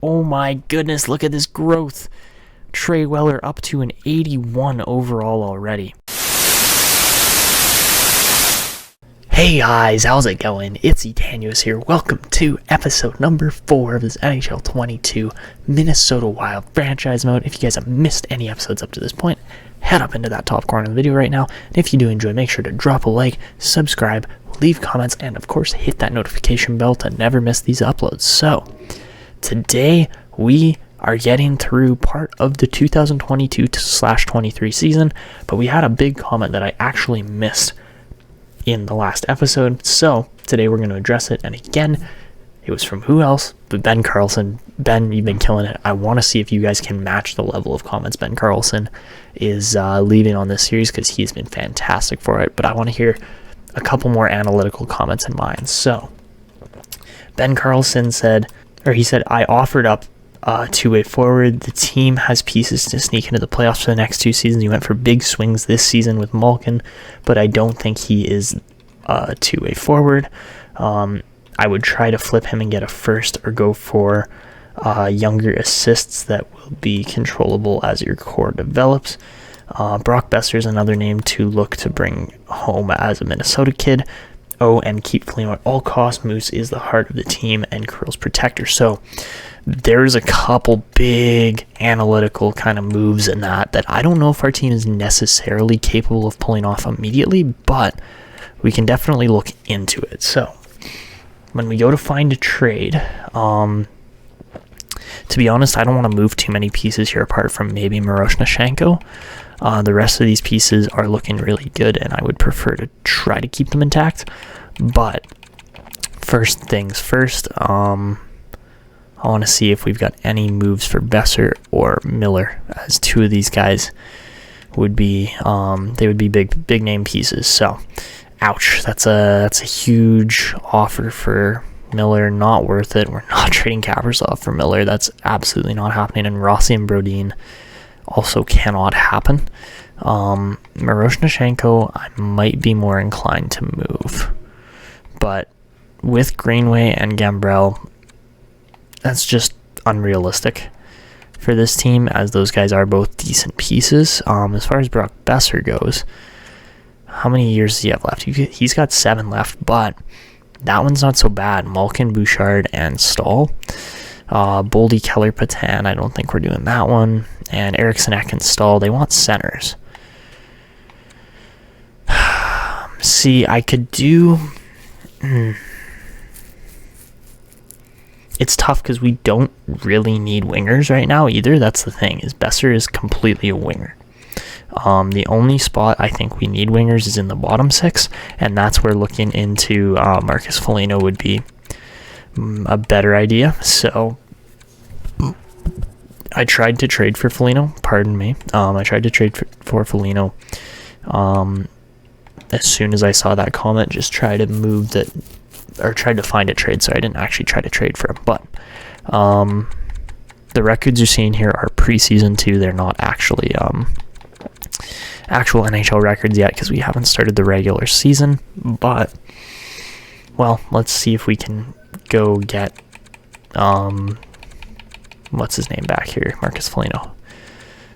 Oh my goodness, look at this growth. Trey Weller up to an 81 overall already. Hey guys, how's it going? It's Etanius here. Welcome to episode number 4 of this NHL 22 Minnesota Wild franchise mode. If you guys have missed any episodes up to this point, head up into that top corner of the video right now. And if you do enjoy, make sure to drop a like, subscribe, leave comments, and of course hit that notification bell to never miss these uploads. So, today we are getting through part of the 2022/23 season, but we had a big comment that I actually missed in the last episode, so today we're going to address it. And again, it was from who else but Ben Carlson. Ben, you've been killing it. I want to see if you guys can match the level of comments Ben Carlson is leaving on this series, because he's been fantastic for it, but I want to hear a couple more analytical comments in mine. So Ben Carlson said, I offered up to a forward. The team has pieces to sneak into the playoffs for the next 2 seasons. He went for big swings this season with Malkin, but I don't think he is to a forward. I would try to flip him and get a first, or go for younger assists that will be controllable as your core develops. Brock Boeser is another name to look to bring home as a Minnesota kid. Oh, and keep Foligno at all costs. Moose is the heart of the team and Kurle's protector. So there's a couple big analytical kind of moves in that I don't know if our team is necessarily capable of pulling off immediately, but we can definitely look into it. So when we go to find a trade, to be honest, I don't want to move too many pieces here apart from maybe Miroshnichenko. The rest of these pieces are looking really good, and I would prefer to try to keep them intact. But first things first, I want to see if we've got any moves for Boeser or Miller, as two of these guys would be big name pieces. So, ouch, that's a huge offer for Miller. Not worth it. We're not trading Kaprizov for Miller. That's absolutely not happening. And Rossi and Brodin also cannot happen. Miroshnichenko, I might be more inclined to move, but with Greenway and Gambrell, that's just unrealistic for this team, as those guys are both decent pieces. As far as Brock Boeser goes, how many years does he have left? He's got 7 left, but that one's not so bad. Malkin, Bouchard, and Stahl. Boldy, Keller, Patan, I don't think we're doing that one. And Eriksson, Ek, and Stahl, they want centers. See, I could do... It's tough because we don't really need wingers right now either. That's the thing, is Boeser is completely a winger. The only spot I think we need wingers is in the bottom 6, and that's where looking into Marcus Foligno would be a better idea. So I tried to trade for Foligno, pardon me. I tried to trade for Foligno. As soon as I saw that comment, just try to move that, or tried to find a trade, so I didn't actually try to trade for him. But the records you're seeing here are preseason too. They're not actually actual NHL records yet, because we haven't started the regular season. But, well, let's see if we can go get what's his name back here, Marcus Foligno.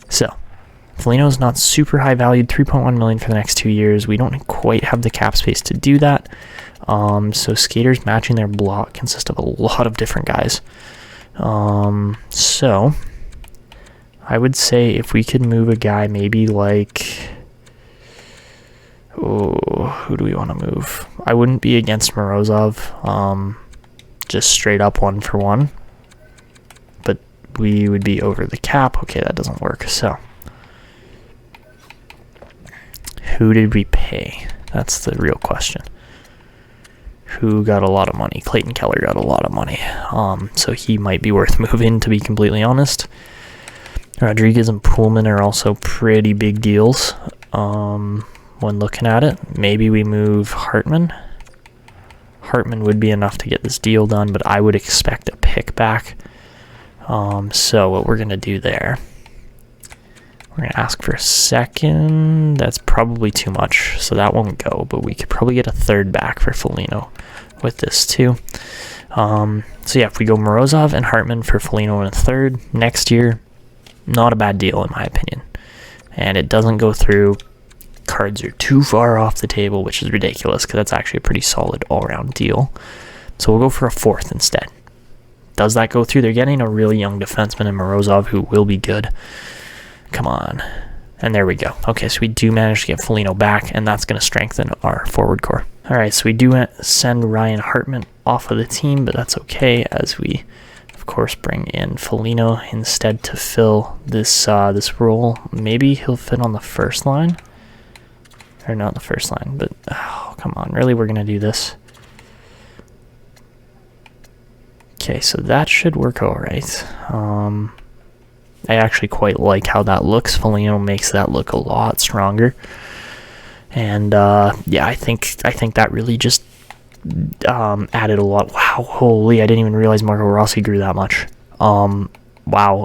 So Foligno is not super high valued, $3.1 million for the next 2 years. We don't quite have the cap space to do that. So skaters matching their block consist of a lot of different guys. So I would say if we could move a guy maybe like, who do we want to move? I wouldn't be against Morozov, just straight up 1-for-1, but we would be over the cap. Okay, that doesn't work. So who did we pay? That's the real question. Who got a lot of money? Clayton Keller got a lot of money. So he might be worth moving, to be completely honest. Rodriguez and Pullman are also pretty big deals when looking at it. Maybe we move Hartman. Hartman would be enough to get this deal done, but I would expect a pick back. So what we're going to do there, we're going to ask for a second. That's probably too much, so that won't go, but we could probably get a third back for Foligno with this too. So yeah, if we go Morozov and Hartman for Foligno in a third next year, not a bad deal in my opinion. And it doesn't go through. Cards are too far off the table, which is ridiculous because that's actually a pretty solid all-around deal. So we'll go for a fourth instead. Does that go through? They're getting a really young defenseman in Morozov who will be good. Come on. And there we go. Okay, so we do manage to get Foligno back, and that's going to strengthen our forward core. All right, so we do send Ryan Hartman off of the team, but that's okay as we, of course, bring in Foligno instead to fill this role. Maybe he'll fit on the first line. Or not the first line, but oh, come on. Really, we're going to do this? Okay, so that should work all right. I actually quite like how that looks. Foligno makes that look a lot stronger. And yeah, I think that really just added a lot. Wow, holy, I didn't even realize Marco Rossi grew that much. Wow,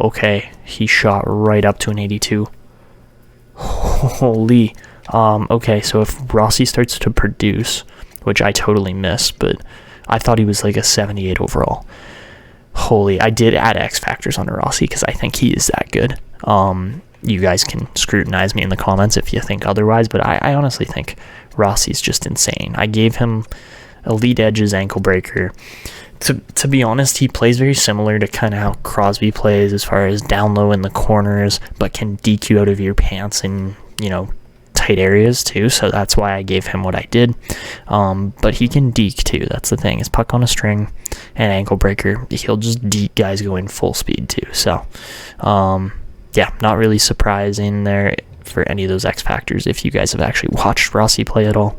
okay. He shot right up to an 82. Holy. Okay, so if Rossi starts to produce, which I totally missed, but I thought he was like a 78 overall. Holy, I did add X factors on Rossi because I think he is that good. You guys can scrutinize me in the comments if you think otherwise, but I honestly think Rossi's just insane. I gave him elite edges, ankle breaker. To be honest, he plays very similar to kind of how Crosby plays as far as down low in the corners, but can DQ out of your pants and, you know, tight areas too, so that's why I gave him what I did. But he can deke too. That's the thing. His puck on a string and ankle breaker, he'll just deke guys going full speed too. So yeah, not really surprising there for any of those X factors if you guys have actually watched Rossi play at all.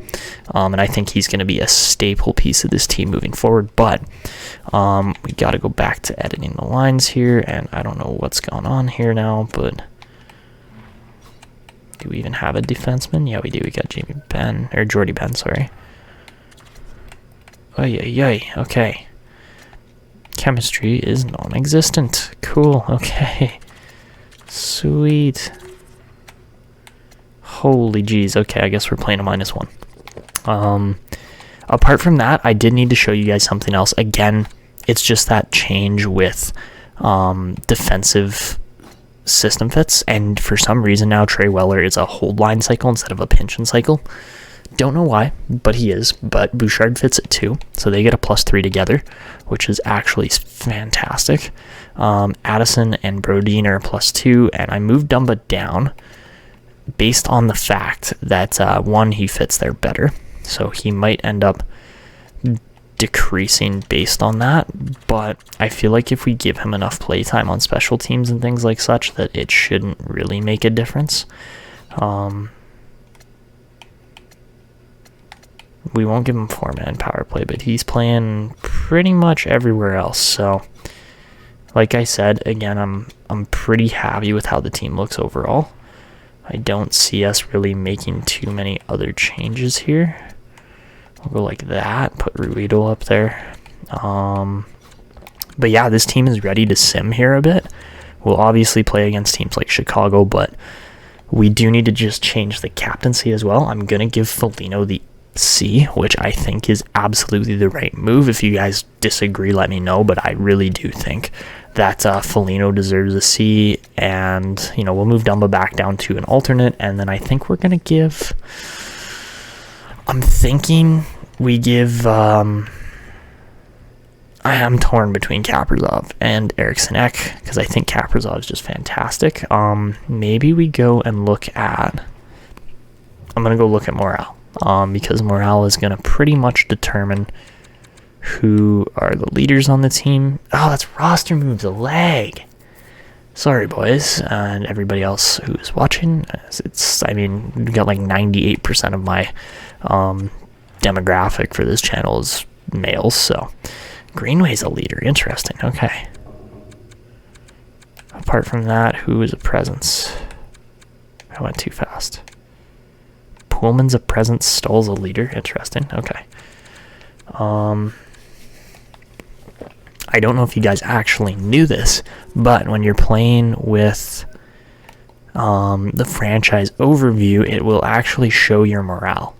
And I think he's going to be a staple piece of this team moving forward. But we got to go back to editing the lines here, and I don't know what's going on here now, but do we even have a defenseman? Yeah, we do. We got Jordy Ben, sorry. Oh, yeah. Okay. Chemistry is non-existent. Cool, okay. Sweet. Holy jeez. Okay, I guess we're playing a -1. Apart from that, I did need to show you guys something else. Again, it's just that change with defensive system fits, and for some reason now Trey Weller is a hold line cycle instead of a pinch and cycle. Don't know why, but he is. But Bouchard fits it too, so they get a +3 together, which is actually fantastic. Addison and Brodin are a +2, and I moved Dumba down based on the fact that one, he fits there better, so he might end up decreasing based on that, but I feel like if we give him enough playtime on special teams and things like such, that it shouldn't really make a difference. We won't give him 4-man power play, but he's playing pretty much everywhere else. So like I said, again, I'm pretty happy with how the team looks overall. I don't see us really making too many other changes here. I'll go like that, put Ruido up there. But yeah, this team is ready to sim here a bit. We'll obviously play against teams like Chicago, but we do need to just change the captaincy as well. I'm going to give Foligno the C, which I think is absolutely the right move. If you guys disagree, let me know, but I really do think that Foligno deserves a C, and, you know, we'll move Dumba back down to an alternate, and then I think we're going to give... I'm thinking we give... I am torn between Kaprizov and Eriksson Ek, because I think Kaprizov is just fantastic. Maybe we go and look at... I'm going to go look at Morale, because Morale is going to pretty much determine who are the leaders on the team. Oh, that's roster moves a leg. Sorry, boys, and everybody else who's watching. I mean, we got like 98% of my demographic for this channel is males, so Greenway's a leader. Interesting. Okay. Apart from that, who is a presence? I went too fast. Pullman's a presence. Stoll's a leader. Interesting. Okay. I don't know if you guys actually knew this, but when you're playing with the franchise overview, it will actually show your morale.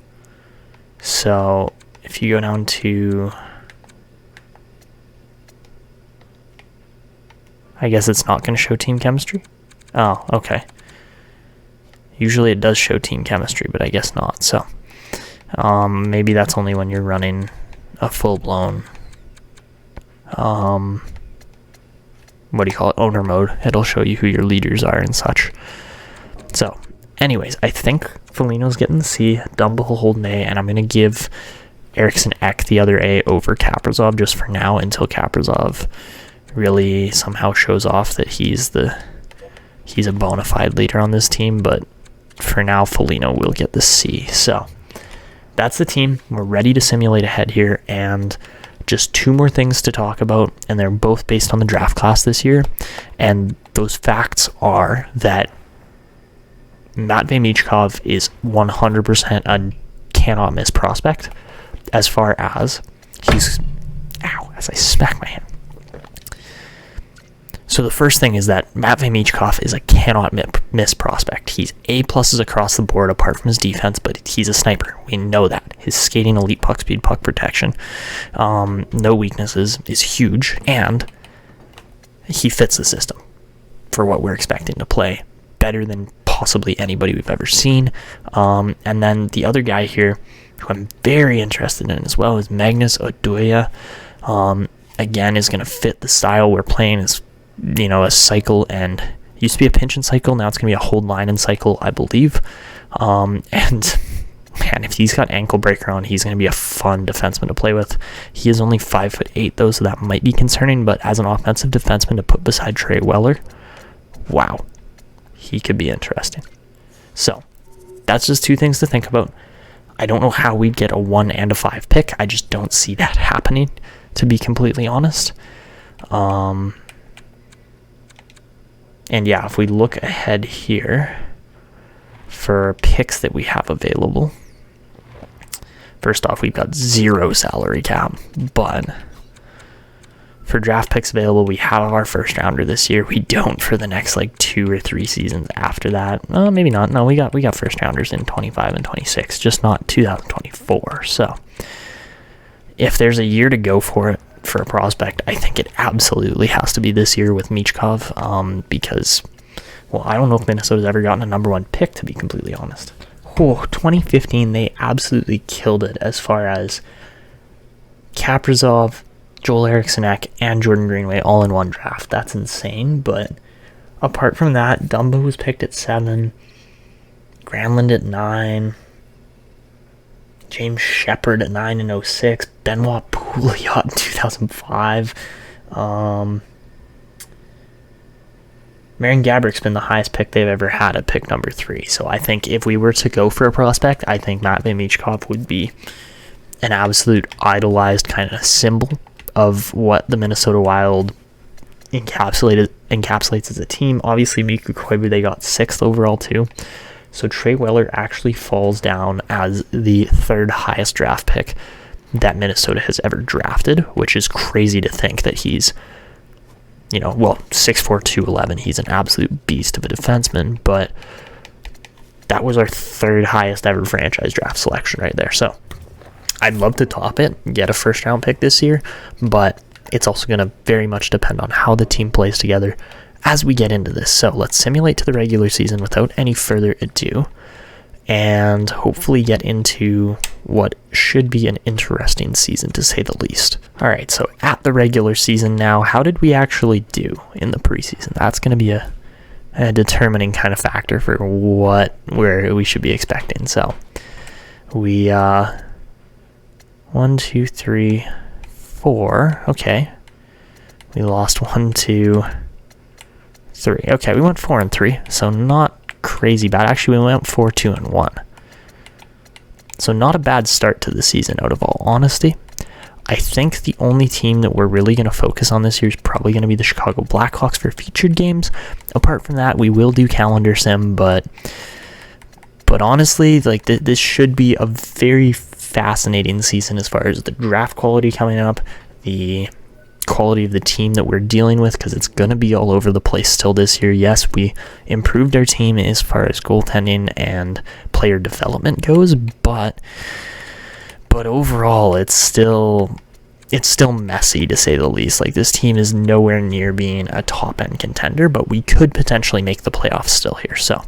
So if you go down to I guess it's not going to show team chemistry. Oh, okay. Usually it does show team chemistry, but I guess not. So maybe that's only when you're running a full-blown, owner mode. It'll show you who your leaders are and such. So, anyways, I think Foligno's getting the C, Dumba will hold an A, and I'm going to give Eriksson Ek the other A over Kaprizov just for now until Kaprizov really somehow shows off that he's a bona fide leader on this team. But for now, Foligno will get the C. So that's the team. We're ready to simulate ahead here, and just two more things to talk about, and they're both based on the draft class this year. And those facts are that Matvei Michkov is 100% a cannot miss prospect as far as as I smack my hand. So the first thing is that Matvei Michkov is a cannot miss prospect. He's A+ across the board apart from his defense, but he's a sniper. We know that. His skating, elite puck speed, puck protection, no weaknesses is huge, and he fits the system for what we're expecting to play better than possibly anybody we've ever seen. And then the other guy here who I'm very interested in as well is Magnus Oduya. Again, is going to fit the style we're playing. Is a cycle, and used to be a pinch and cycle, now it's going to be a hold line and cycle, I believe. And man, if he's got ankle breaker on, he's going to be a fun defenseman to play with. He is only 5'8" though, so that might be concerning, but as an offensive defenseman to put beside Trey Weller, wow, he could be interesting. So that's just two things to think about. I don't know how we'd get a 1 and a 5 pick. I just don't see that happening, to be completely honest. And yeah, if we look ahead here for picks that we have available, first off, we've got 0 salary cap, but for draft picks available, we have our first rounder this year. We don't for the next 2 or 3 seasons after that. Maybe not. No, we got first rounders in 25 and 26, just not 2024. So if there's a year to go for it, for a prospect, I think it absolutely has to be this year with Michkov, because, well, I don't know if Minnesota's ever gotten a number 1 pick, to be completely honest. 2015, they absolutely killed it as far as Kaprizov, Joel Eriksson Ek, and Jordan Greenway all in one draft. That's insane, but apart from that, Dumba was picked at 7, Granlund at 9, James Shepard at 9 in 06, Benoit Pouliot in 2005. Marian Gabourik's been the highest pick they've ever had at pick number 3. So I think if we were to go for a prospect, I think Matvei Michkov would be an absolute idolized kind of symbol of what the Minnesota Wild encapsulates as a team. Obviously, Mikko Koivu, they got 6th overall too. So Trey Weller actually falls down as the 3rd highest draft pick that Minnesota has ever drafted, which is crazy to think that he's, 6'4", 211. He's an absolute beast of a defenseman, but that was our 3rd highest ever franchise draft selection right there. So I'd love to top it, get a first round pick this year, but it's also going to very much depend on how the team plays together as we get into this. So let's simulate to the regular season without any further ado, and hopefully get into what should be an interesting season, to say the least. All right, so at the regular season now, how did we actually do in the preseason? That's going to be a determining kind of factor for where we should be expecting. So we 1, 2, 3, 4. Okay, we lost 1, 2, 3. Okay, we went 4 and 3, so not crazy bad. Actually, we went 4, 2, and 1. So not a bad start to the season, out of all honesty. I think the only team that we're really going to focus on this year is probably going to be the Chicago Blackhawks for featured games. Apart from that, we will do calendar sim, but honestly, this should be a very fascinating season as far as the draft quality coming up, the quality of the team that we're dealing with, because it's going to be all over the place still this year. Yes, we improved our team as far as goaltending and player development goes, but overall it's still it's still messy, to say the least. Like, this team is nowhere near being a top-end contender, but we could potentially make the playoffs still here. So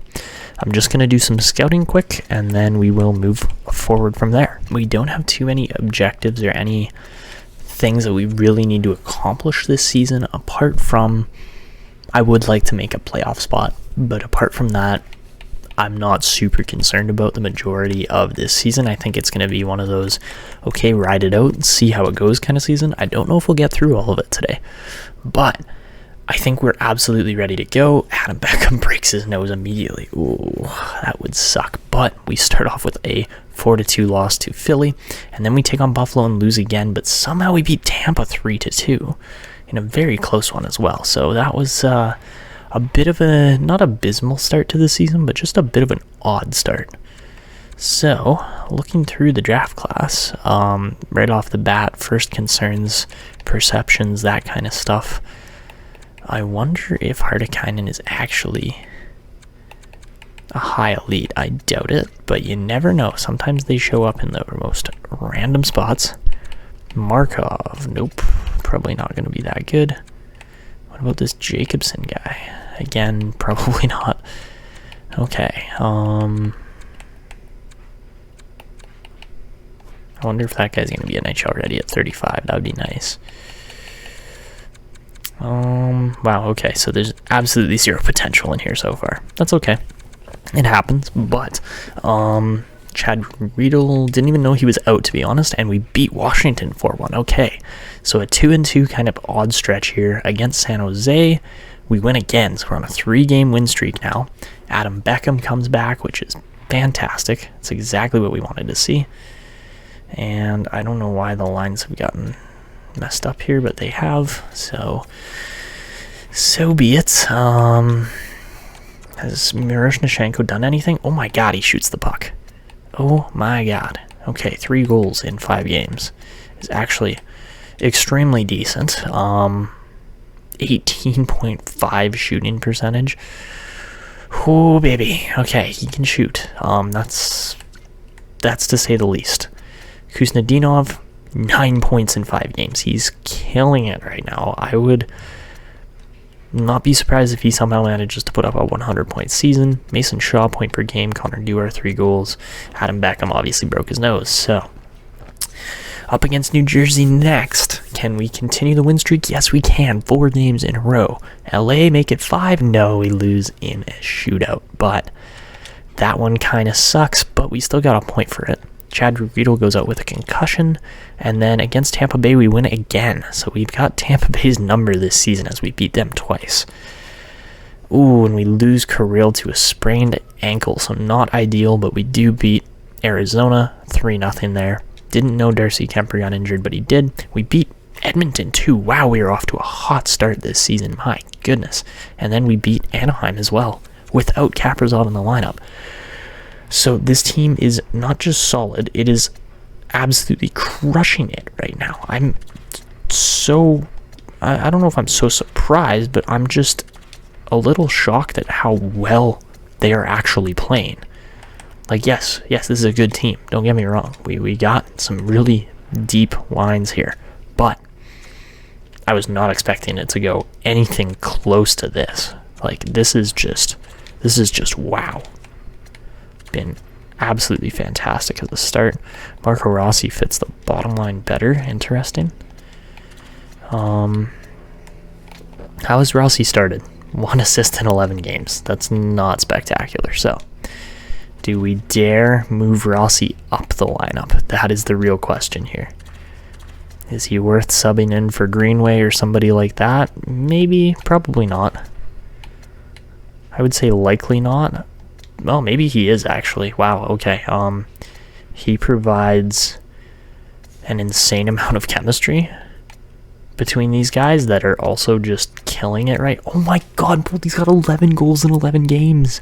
I'm just going to do some scouting quick, and then we will move forward from there. We don't have too many objectives or any things that we really need to accomplish this season, apart from I would like to make a playoff spot. But apart from that, I'm not super concerned about the majority of this season. I think it's going to be one of those, okay, ride it out and see how it goes kind of season. I don't know if we'll get through all of it today, but I think we're absolutely ready to go. Adam Beckham breaks his nose immediately. Ooh, that would suck. But we start off with a 4-2 loss to Philly, and then we take on Buffalo and lose again, but somehow we beat Tampa 3-2 in a very close one as well. So that was a bit of a, not abysmal start to the season, but just a bit of an odd start. So, looking through the draft class, right off the bat, first concerns, perceptions, that kind of stuff. I wonder if Hartikainen is actually a high elite. I doubt it, but you never know. Sometimes they show up in the most random spots. Markov, nope, probably not going to be that good. What about this Jacobson guy? Again, probably not. Okay, I wonder if that guy's going to be NHL ready at 35. That would be nice. Wow, okay, so there's absolutely zero potential in here so far. That's okay. It happens, but Chad Riedel didn't even know he was out, to be honest, and we beat Washington 4-1. Okay, so a 2-2 kind of odd stretch here against San Jose. We win again, so we're on a 3-game win streak now. Adam Beckham comes back, which is fantastic. It's exactly what we wanted to see. And I don't know why the lines have gotten messed up here, but they have, so be it. Has Miroshnichenko done anything? Oh my god, he shoots the puck. Oh my god. Okay, 3 goals in 5 games is actually extremely decent. 18.5 shooting percentage. Oh baby. Okay, he can shoot. That's to say the least. Kuznetsov, 9 points in 5 games. He's killing it right now. I would not be surprised if he somehow manages to put up a 100-point season. Mason Shaw, point per game. Connor Dewar, 3 goals. Adam Beckham obviously broke his nose. So, up against New Jersey next. Can we continue the win streak? Yes, we can. 4 games in a row. LA make it 5? No, we lose in a shootout. But that one kind of sucks, but we still got a point for it. Chad Riedel goes out with a concussion, and then against Tampa Bay we win again. So we've got Tampa Bay's number this season as we beat them twice. Ooh, and we lose Kirill to a sprained ankle, so not ideal, but we do beat Arizona 3-0 there. Didn't know Darcy Kemper got injured, but he did. We beat Edmonton too. Wow, we are off to a hot start this season. My goodness. And then we beat Anaheim as well, without Kaprizov in the lineup. So this team is not just solid, it is absolutely crushing it right now. I'm so, I don't know if I'm so surprised, but I'm just a little shocked at how well they are actually playing. Like, yes, this is a good team. Don't get me wrong. We got some really deep lines here, but I was not expecting it to go anything close to this. Like, this is just wow. Been absolutely fantastic at the start. Marco Rossi fits the bottom line better. Interesting. How has Rossi started? 1 assist in 11 games. That's not spectacular. So, do we dare move Rossi up the lineup? That is the real question here. Is he worth subbing in for Greenway or somebody like that? Maybe, probably not. I would say likely not. Well, maybe he is actually. Wow, okay. He provides an insane amount of chemistry between these guys that are also just killing it, right? Oh my god, Boldy's got 11 goals in 11 games.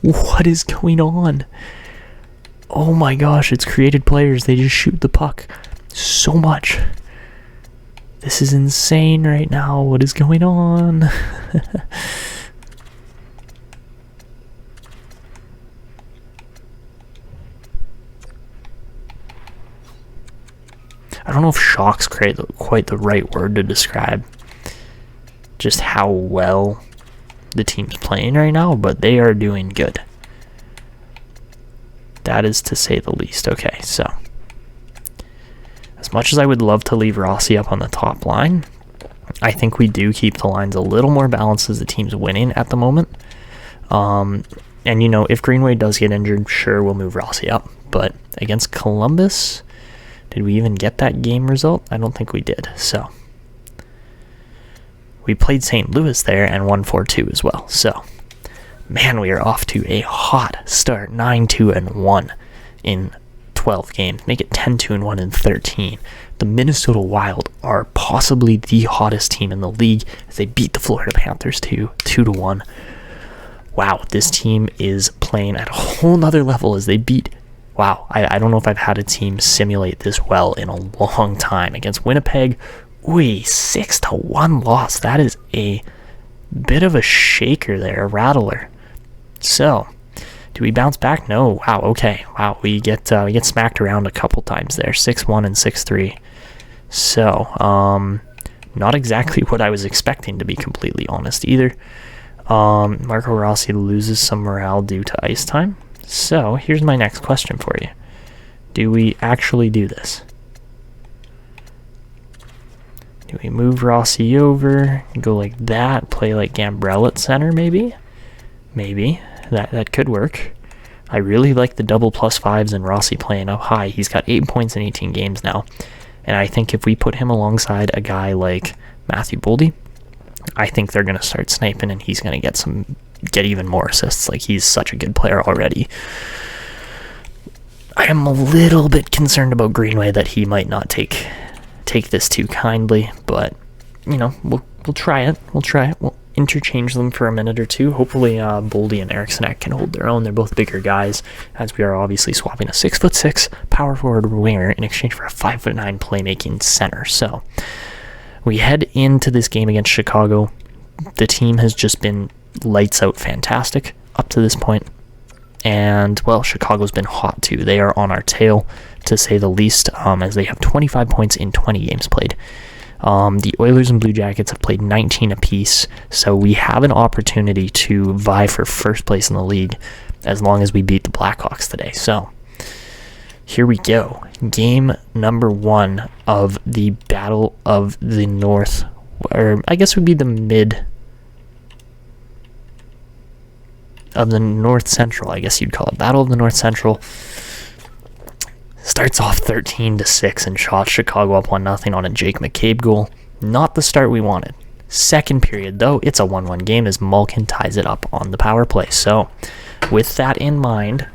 What is going on? Oh my gosh, it's created players. They just shoot the puck so much. This is insane right now. What is going on? don't know if shock's quite the right word to describe just how well the team's playing right now, but they are doing good. That is to say the least. Okay, so as much as I would love to leave Rossi up on the top line, I think we do keep the lines a little more balanced as the team's winning at the moment. And, you know, if Greenway does get injured, sure, we'll move Rossi up. But against Columbus, did we even get that game result? I don't think we did. So we played St. Louis there and won 4-2 as well. So, man, we are off to a hot start. 9-2-1 in 12 games. Make it 10-2-1 in 13. The Minnesota Wild are possibly the hottest team in the league as they beat the Florida Panthers 2-1. Wow, this team is playing at a whole nother level as they beat... Wow, I don't know if I've had a team simulate this well in a long time. Against Winnipeg, 6-1 loss. That is a bit of a shaker there, a rattler. So, do we bounce back? No. Wow, okay. Wow, we get smacked around a couple times there. 6-1 and 6-3. So, not exactly what I was expecting, to be completely honest, either. Marco Rossi loses some morale due to ice time. So, here's my next question for you. Do we actually do this? Do we move Rossi over, go like that, play like Gambrell at center, maybe? Maybe. That could work. I really like the double +5s and Rossi playing up high. He's got 8 points in 18 games now. And I think if we put him alongside a guy like Matthew Boldy, I think they're going to start sniping and he's going to get even more assists. Like, he's such a good player already. I am a little bit concerned about Greenway that he might not take this too kindly, but, you know, we'll try it. We'll interchange them for a minute or two. Hopefully Boldy and Eriksson can hold their own. They're both bigger guys, as we are obviously swapping a 6'6" power forward winger in exchange for a 5'9" playmaking center. So we head into this game against Chicago. The team has just been lights out fantastic up to this point. And, well, Chicago's been hot too. They are on our tail, to say the least, as they have 25 points in 20 games played. The Oilers and Blue Jackets have played 19 apiece, so we have an opportunity to vie for first place in the league as long as we beat the Blackhawks today. So, here we go. Game number 1 of the Battle of the North, or I guess it would be the mid of the North Central, I guess you'd call it. Battle of the North Central. Starts off 13-6 in shots. Chicago up 1-0 on a Jake McCabe goal. Not the start we wanted. Second period, though, it's a 1-1 game as Malkin ties it up on the power play. So, with that in mind,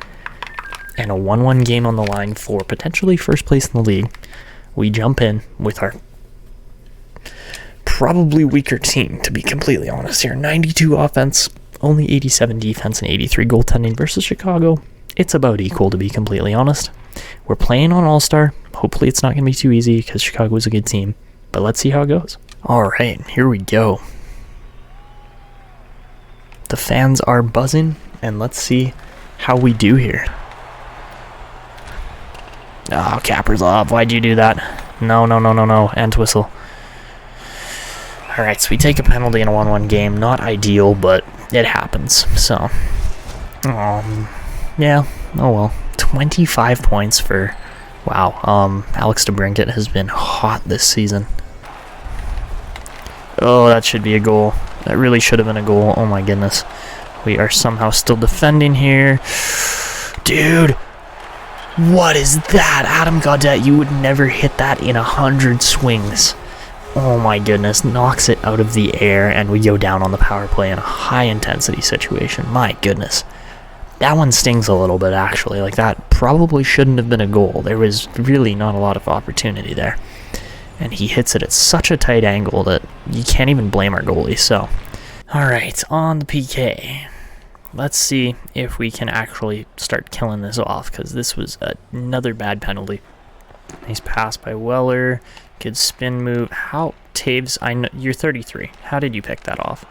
and a 1-1 game on the line for potentially first place in the league, we jump in with our probably weaker team, to be completely honest here. 92 offense, only 87 defense, and 83 goaltending versus Chicago. It's about equal, to be completely honest. We're playing on All-Star. Hopefully it's not going to be too easy because Chicago is a good team. But let's see how it goes. Alright, here we go. The fans are buzzing, and let's see how we do here. Oh, Capper's off. Why'd you do that? No. And whistle. Alright, so we take a penalty in a 1-1 game. Not ideal, but it happens. So, yeah, oh well. 25 points for, wow, Alex DeBrincat has been hot this season. Oh, that should be a goal. That really should have been a goal. Oh my goodness. We are somehow still defending here. Dude, what is that? Adam Gaudette, you would never hit that in 100 swings. Oh my goodness, knocks it out of the air, and we go down on the power play in a high-intensity situation. My goodness. That one stings a little bit, actually. Like, that probably shouldn't have been a goal. There was really not a lot of opportunity there. And he hits it at such a tight angle that you can't even blame our goalie. So, alright, on the PK. Let's see if we can actually start killing this off, because this was another bad penalty. Nice pass by Weller. Good spin move. How, Taves, I know, you're 33. How did you pick that off?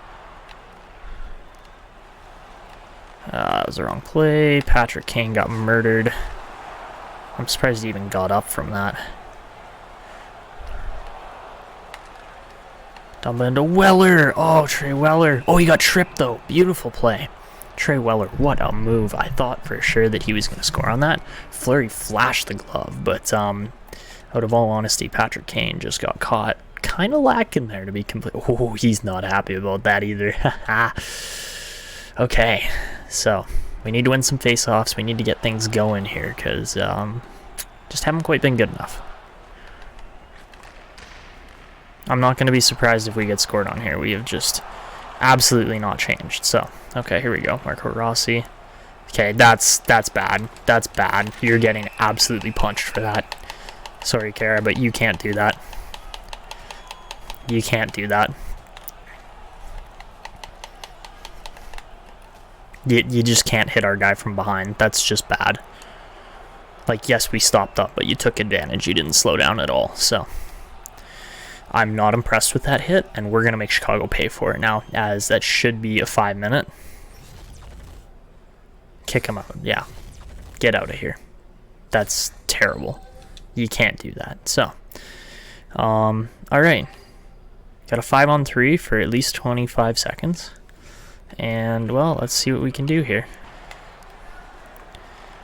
That was the wrong play. Patrick Kane got murdered. I'm surprised he even got up from that. Dump into Weller. Oh, Trey Weller. Oh, he got tripped, though. Beautiful play. Trey Weller, what a move. I thought for sure that he was going to score on that. Fleury flashed the glove, but out of all honesty, Patrick Kane just got caught kind of lacking there, to be complete. Oh, he's not happy about that either. Okay, so we need to win some face-offs. We need to get things going here because just haven't quite been good enough. I'm not going to be surprised if we get scored on here. We have just absolutely not changed. So, okay, here we go. Marco Rossi. Okay, that's bad. That's bad. You're getting absolutely punched for that. Sorry, Kara, but you can't do that. You can't do that. You just can't hit our guy from behind. That's just bad. Like, yes, we stopped up, but you took advantage. You didn't slow down at all. So, I'm not impressed with that hit, and we're going to make Chicago pay for it now, as that should be a 5-minute. Kick him out. Yeah. Get out of here. That's terrible. You can't do that. So, all right. Got a 5-on-3 for at least 25 seconds. And, well, let's see what we can do here.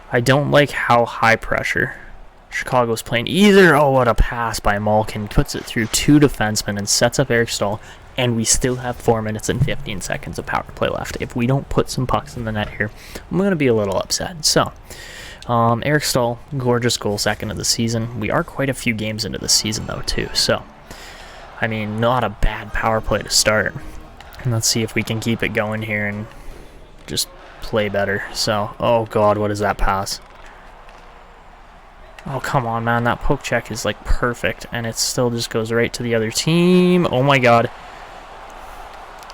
I don't like how high pressure Chicago's playing either. Oh, what a pass by Malkin. Puts it through 2 defensemen and sets up Eric Stahl. And we still have 4 minutes and 15 seconds of power play left. If we don't put some pucks in the net here, I'm going to be a little upset. So, Eric Stahl, gorgeous goal, second of the season. We are quite a few games into the season, though, too. So, I mean, not a bad power play to start. And let's see if we can keep it going here and just play better. So, oh God, what is that pass? Oh, come on, man. That poke check is, like, perfect. And it still just goes right to the other team. Oh, my God.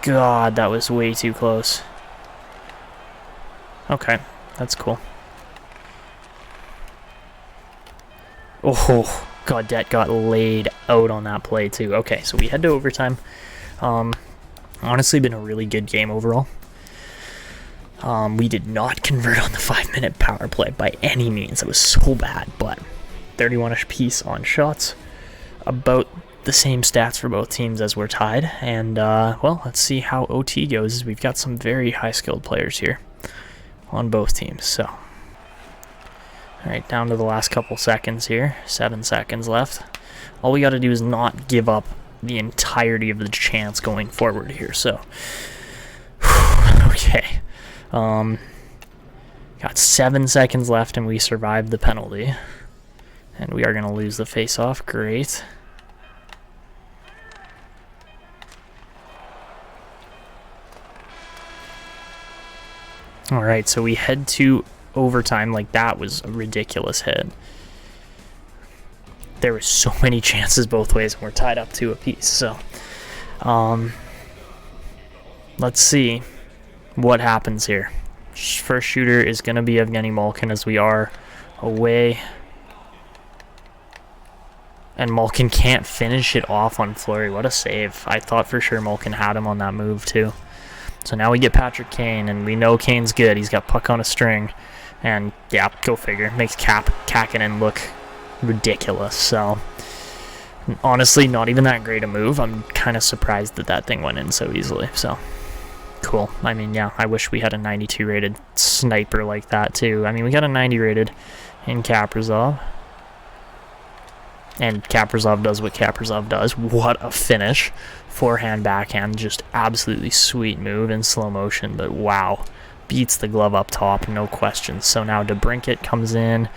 God, that was way too close. Okay, that's cool. Oh, Gaudette got laid out on that play, too. Okay, so we head to overtime. Honestly, been a really good game overall. We did not convert on the 5-minute power play by any means. It was so bad, but 31 apiece on shots. About the same stats for both teams as we're tied. And, well, let's see how OT goes. We've got some very high-skilled players here on both teams. So, all right, down to the last couple seconds here. 7 seconds left. All we got to do is not give up the entirety of the chance going forward here. So, okay. Got 7 seconds left and we survived the penalty. And we are going to lose the face-off. Great. Alright, so we head to overtime. Like, that was a ridiculous hit. There were so many chances both ways and we're tied up 2 apiece. So, let's see what happens here. First shooter is going to be Evgeny Malkin as we are away. And Malkin can't finish it off on Fleury. What a save. I thought for sure Malkin had him on that move too. So now we get Patrick Kane, and we know Kane's good. He's got puck on a string. And, yeah, go figure. Makes Kakinen look ridiculous. So, honestly, not even that great a move. I'm kind of surprised that that thing went in so easily. So, cool. I mean, yeah, I wish we had a 92 rated sniper like that too. I mean, we got a 90 rated in Kaprizov. And Kaprizov does what Kaprizov does. What a finish. Forehand, backhand, just absolutely sweet move in slow motion. But wow, beats the glove up top, no question. So now DeBrincat comes in.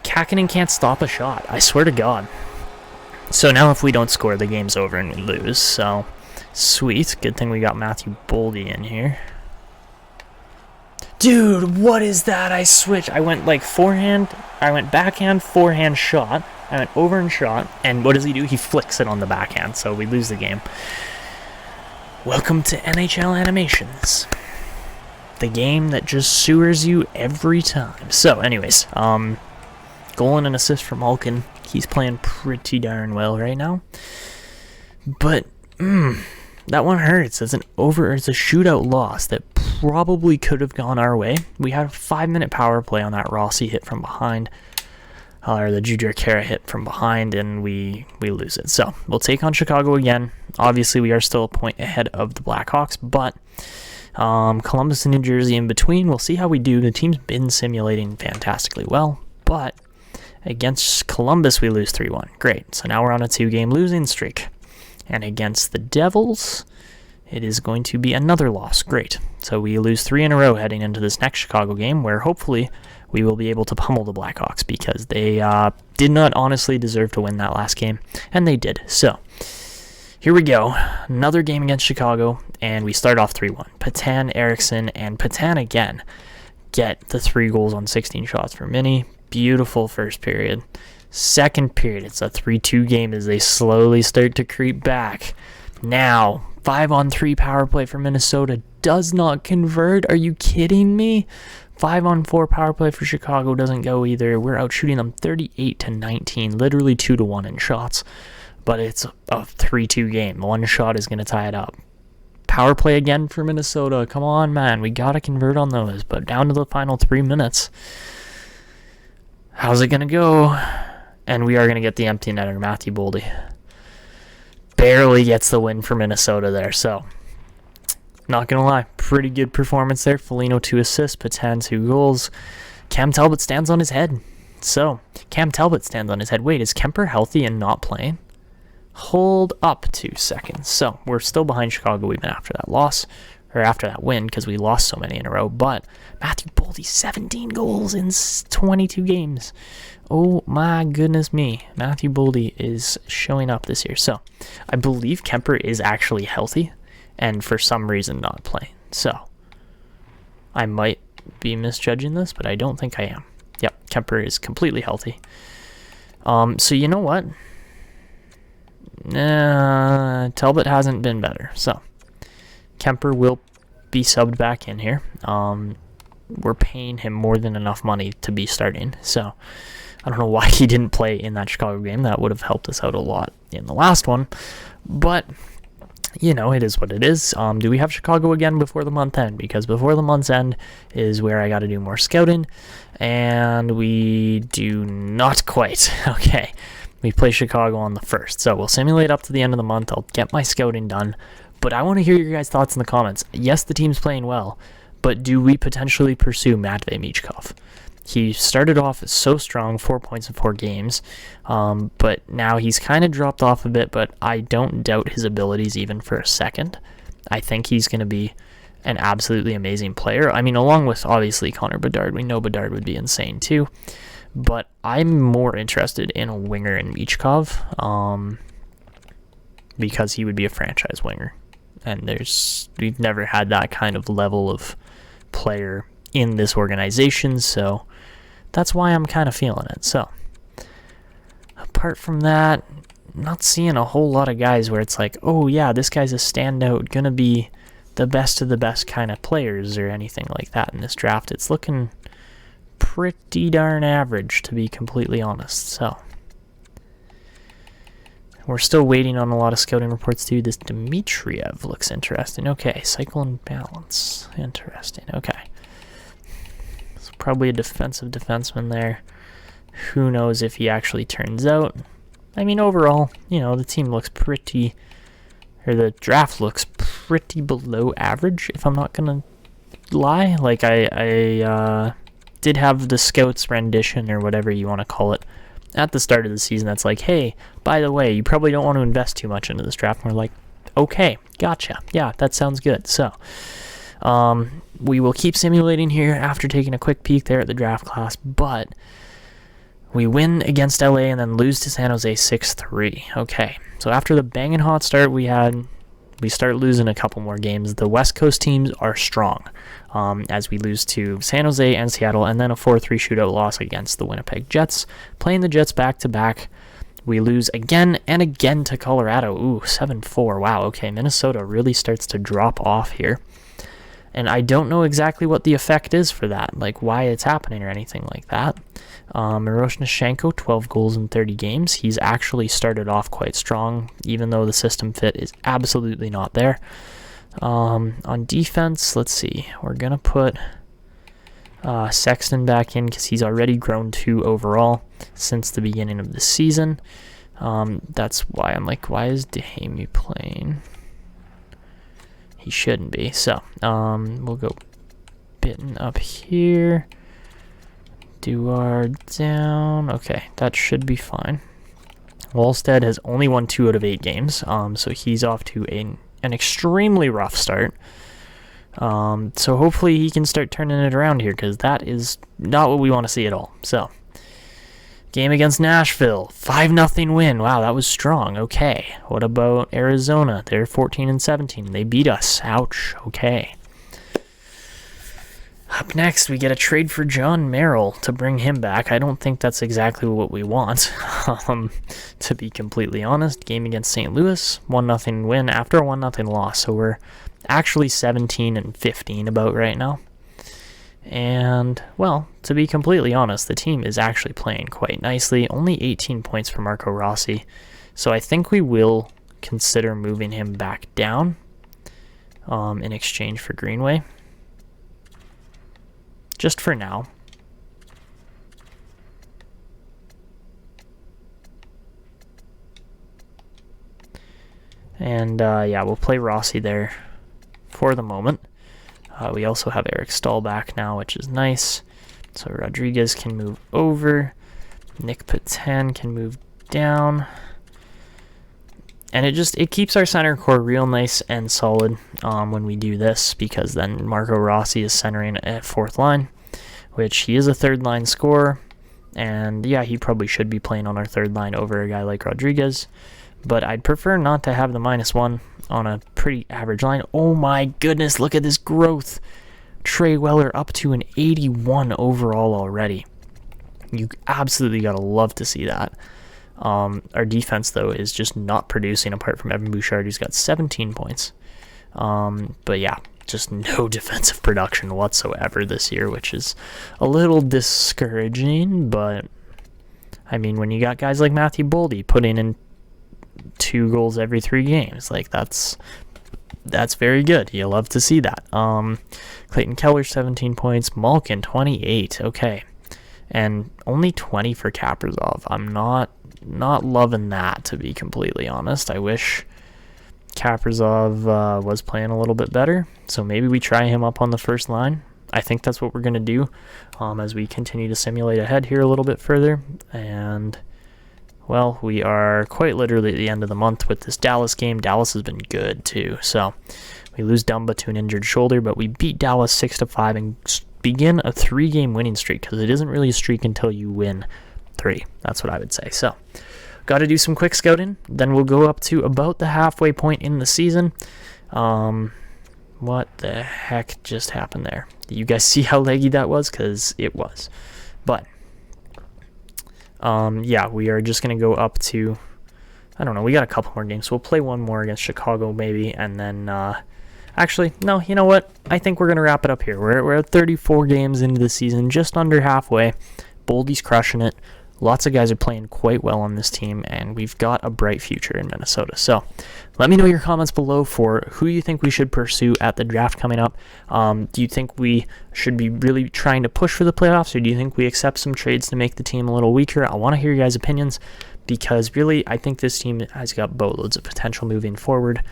Kakinen can't stop a shot, I swear to God. So now if we don't score, the game's over and we lose. So, sweet. Good thing we got Matthew Boldy in here. Dude, what is that? I switched. I went like forehand. I went backhand, forehand, shot. I went over and shot. And what does he do? He flicks it on the backhand. So we lose the game. Welcome to NHL Animations. The game that just sewers you every time. So anyways, goal and an assist from Malkin. He's playing pretty darn well right now. But, that one hurts. It's a shootout loss that probably could have gone our way. We had a 5-minute power play on that Rossi hit from behind. or the Jujhar Khaira hit from behind, and we lose it. So we'll take on Chicago again. Obviously, we are still a point ahead of the Blackhawks, but Columbus and New Jersey in between. We'll see how we do. The team's been simulating fantastically well, but against Columbus, we lose 3-1. Great. So now we're on a 2-game losing streak. And against the Devils, it is going to be another loss. Great. So we lose 3 in a row heading into this next Chicago game, where hopefully we will be able to pummel the Blackhawks, because they did not honestly deserve to win that last game, and they did. So here we go. Another game against Chicago, and we start off 3-1. Petan, Eriksson, and Petan again get the 3 goals on 16 shots for Minnie. Beautiful first period. Second period, it's a 3-2 game as they slowly start to creep back. Now, 5-on-3 power play for Minnesota does not convert. Are you kidding me? 5-on-4 power play for Chicago doesn't go either. We're out shooting them 38-19, literally 2-1 in shots. But it's a 3-2 game. One shot is going to tie it up. Power play again for Minnesota. Come on, man. We got to convert on those. But down to the final 3 minutes. How's it going to go? And we are going to get the empty netter, Matthew Boldy. Barely gets the win for Minnesota there. So, not going to lie. Pretty good performance there. Foligno 2 assists, Petan 2 goals. Cam Talbot stands on his head. So, Cam Talbot stands on his head. Wait, is Kemper healthy and not playing? Hold up 2 seconds. So, we're still behind Chicago even after that loss. Or after that win, because we lost so many in a row. But Matthew Boldy, 17 goals in 22 games. Oh my goodness me. Matthew Boldy is showing up this year. So, I believe Kemper is actually healthy, and for some reason not playing. So, I might be misjudging this, but I don't think I am. Yep, Kemper is completely healthy. So you know what? Talbot hasn't been better. So, Kemper will be subbed back in here. We're paying him more than enough money to be starting. So, I don't know why he didn't play in that Chicago game. That would have helped us out a lot in the last one. But, you know, it is what it is. Do we have Chicago again before the month end? Because before the month's end is where I got to do more scouting. And we do not quite. Okay. We play Chicago on the 1st. So we'll simulate up to the end of the month. I'll get my scouting done. But I want to hear your guys' thoughts in the comments. Yes, the team's playing well. But do we potentially pursue Matvei Michkov? He started off so strong, 4 points in 4 games, but now he's kind of dropped off a bit, but I don't doubt his abilities even for a second. I think he's going to be an absolutely amazing player. I mean, along with, obviously, Connor Bedard. We know Bedard would be insane, too. But I'm more interested in a winger in Michkov, because he would be a franchise winger. And we've never had that kind of level of player in this organization, so that's why I'm kind of feeling it. So, apart from that, not seeing a whole lot of guys where it's like, oh yeah, this guy's a standout, gonna be the best of the best kind of players or anything like that in this draft. It's looking pretty darn average, to be completely honest. So, we're still waiting on a lot of scouting reports too. This Dmitriev looks interesting. Okay, cycle and balance. Interesting. Okay. Probably a defensive defenseman there. Who knows if he actually turns out. I mean, overall, you know, the team looks pretty, or the draft looks pretty below average, if I'm not going to lie. Like, I did have the scouts rendition, or whatever you want to call it, at the start of the season that's like, hey, by the way, you probably don't want to invest too much into this draft. And we're like, okay, gotcha. Yeah, that sounds good. So, we will keep simulating here after taking a quick peek there at the draft class, but we win against LA and then lose to San Jose 6-3. Okay, so after the banging hot start we start losing a couple more games. The West Coast teams are strong, as we lose to San Jose and Seattle, and then a 4-3 shootout loss against the Winnipeg Jets. Playing the Jets back-to-back, we lose again and again to Colorado. Ooh, 7-4. Wow, okay, Minnesota really starts to drop off here. And I don't know exactly what the effect is for that, like why it's happening or anything like that. Miroshnichenko, 12 goals in 30 games. He's actually started off quite strong, even though the system fit is absolutely not there. On defense, let's see. We're going to put Sexton back in because he's already grown 2 overall since the beginning of the season. That's why I'm like, why is Dehamy playing? He shouldn't be. So we'll go Bitten up here. Duard down. Okay, that should be fine. Wallstead has only won 2 out of 8 games, so he's off to an extremely rough start. So hopefully he can start turning it around here, because that is not what we want to see at all. So, game against Nashville, 5-0 win. Wow, that was strong. Okay, what about Arizona? They're 14-17. They beat us. Ouch. Okay. Up next, we get a trade for John Merrill to bring him back. I don't think that's exactly what we want, to be completely honest. Game against St. Louis, 1-0 win after a 1-0 loss. So we're actually 17-15 about right now. And, well, to be completely honest, the team is actually playing quite nicely. Only 18 points for Marco Rossi. So I think we will consider moving him back down in exchange for Greenway. Just for now. And, yeah, we'll play Rossi there for the moment. We also have Eric Stahl back now, which is nice. So Rodriguez can move over. Nick Patan can move down. And it keeps our center core real nice and solid when we do this, because then Marco Rossi is centering at 4th line, which he is a 3rd line scorer. And yeah, he probably should be playing on our 3rd line over a guy like Rodriguez. But I'd prefer not to have the -1 on a pretty average line. Oh my goodness, look at this growth. Trey Weller up to an 81 overall already. You absolutely gotta love to see that. Our defense, though, is just not producing apart from Evan Bouchard, who's got 17 points. But yeah, just no defensive production whatsoever this year, which is a little discouraging. But, I mean, when you got guys like Matthew Boldy putting in 2 goals every 3 games, like, that's very good. You love to see that. Clayton Keller, 17 points. Malkin, 28. Okay. And only 20 for Kaprizov. I'm not loving that, to be completely honest. I wish Kaprizov was playing a little bit better, so maybe we try him up on the 1st line. I think that's what we're going to do as we continue to simulate ahead here a little bit further. And, well, we are quite literally at the end of the month with this Dallas game. Dallas has been good, too. So we lose Dumba to an injured shoulder, but we beat Dallas 6-5 and begin a 3-game winning streak, because it isn't really a streak until you win 3. That's what I would say. So, got to do some quick scouting. Then we'll go up to about the halfway point in the season. What the heck just happened there? Did you guys see how laggy that was? Because it was. But, yeah, we are just going to go up to, I don't know, we got a couple more games. So we'll play one more against Chicago maybe, and then, actually, no, you know what? I think we're going to wrap it up here. We're at 34 games into the season, just under halfway. Boldy's crushing it. Lots of guys are playing quite well on this team, and we've got a bright future in Minnesota. So let me know your comments below for who you think we should pursue at the draft coming up. Do you think we should be really trying to push for the playoffs, or do you think we accept some trades to make the team a little weaker? I want to hear your guys' opinions, because really I think this team has got boatloads of potential moving forward.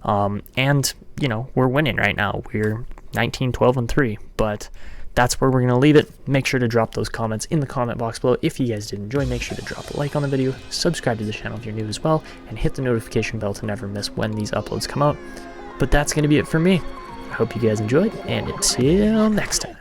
And, you know, we're winning right now. We're 19-12-3, but that's where we're going to leave it. Make sure to drop those comments in the comment box below. If you guys did enjoy, make sure to drop a like on the video, subscribe to the channel if you're new as well, and hit the notification bell to never miss when these uploads come out. But that's going to be it for me. I hope you guys enjoyed, and until next time.